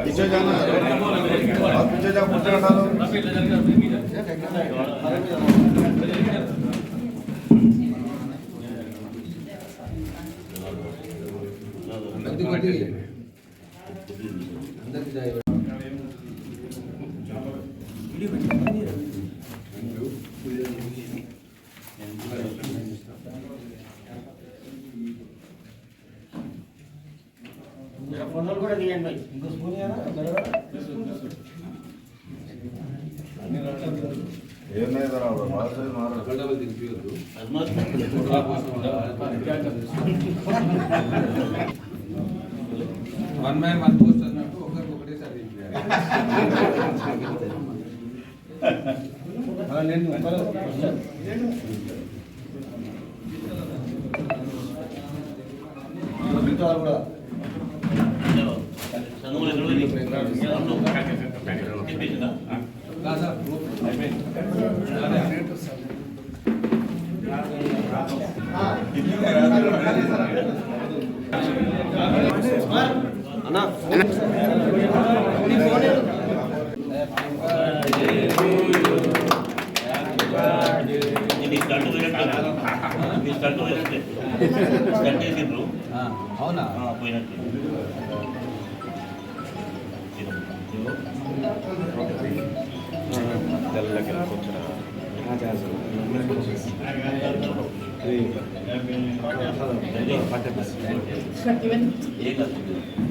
पीछे जाना और पीछे जा पूछना डालो फोन కూడా తీయండి भाई ఇంకో స్పూన్ ఏనా ఏమన్నా ఇదరా బాస్ మారా డబుల్ తినిపియొద్దు వన్ మ్యాన్ వన్ పోస్ట్ అన్నట్టు ఒకటే సారి నేను కూడా అవునా పోయినట్టు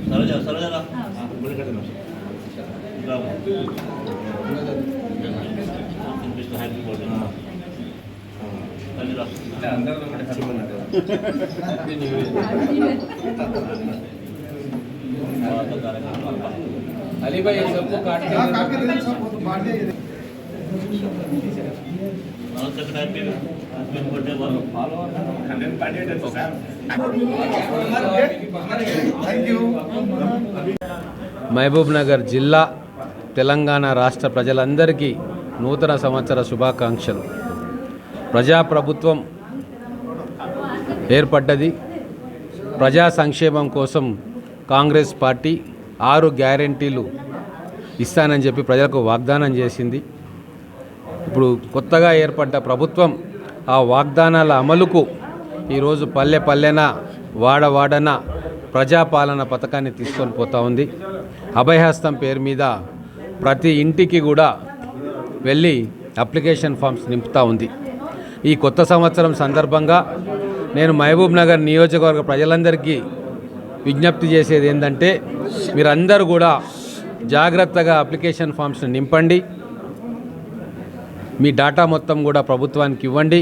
సరోజా సరోజా अली भाई सबको काट के మహబూబ్ నగర్ జిల్లా తెలంగాణ రాష్ట్ర ప్రజలందరికీ నూతన సంవత్సర శుభాకాంక్షలు. ప్రజాప్రభుత్వం ఏర్పడ్డది. ప్రజా సంక్షేమం కోసం కాంగ్రెస్ పార్టీ 6 గ్యారెంటీలు ఇస్తానని చెప్పి ప్రజలకు వాగ్దానం చేసింది. ఇప్పుడు కొత్తగా ఏర్పడ్డ ప్రభుత్వం ఆ వాగ్దానాల అమలుకు ఈరోజు పల్లె పల్లెన వాడవాడన ప్రజాపాలన పథకాన్ని తీసుకొని పోతూ ఉంది. అభయహస్తం పేరు మీద ప్రతి ఇంటికి కూడా వెళ్ళి అప్లికేషన్ ఫామ్స్ నింపుతూ ఉంది. ఈ కొత్త సంవత్సరం సందర్భంగా నేను మహబూబ్ నగర్ నియోజకవర్గ ప్రజలందరికీ విజ్ఞప్తి చేసేది ఏంటంటే, మీరందరూ కూడా జాగ్రత్తగా అప్లికేషన్ ఫామ్స్ని నింపండి. మీ డాటా మొత్తం కూడా ప్రభుత్వానికి ఇవ్వండి.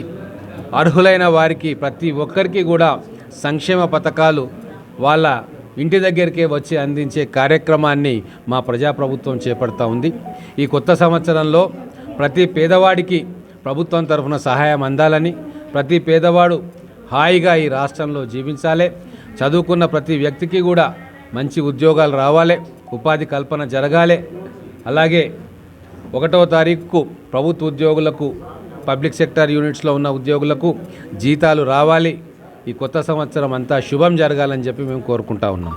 అర్హులైన వారికి ప్రతి ఒక్కరికి కూడా సంక్షేమ పథకాలు వాళ్ళ ఇంటి దగ్గరికే వచ్చి అందించే కార్యక్రమాన్ని మా ప్రజాప్రభుత్వం చేపడతా ఉంది. ఈ కొత్త సంవత్సరంలో ప్రతి పేదవాడికి ప్రభుత్వం తరఫున సహాయం అందాలని, ప్రతి పేదవాడు హాయిగా ఈ రాష్ట్రంలో జీవించాలి, చదువుకున్న ప్రతి వ్యక్తికి కూడా మంచి ఉద్యోగాలు రావాలి, ఉపాధి కల్పన జరగాలి. అలాగే 1వ తారీఖుకు ప్రభుత్వ ఉద్యోగులకు, పబ్లిక్ సెక్టర్ యూనిట్స్లో ఉన్న ఉద్యోగులకు జీతాలు రావాలి. ఈ కొత్త సంవత్సరం అంతా శుభం జరగాలని చెప్పి మేము కోరుకుంటా ఉన్నాం.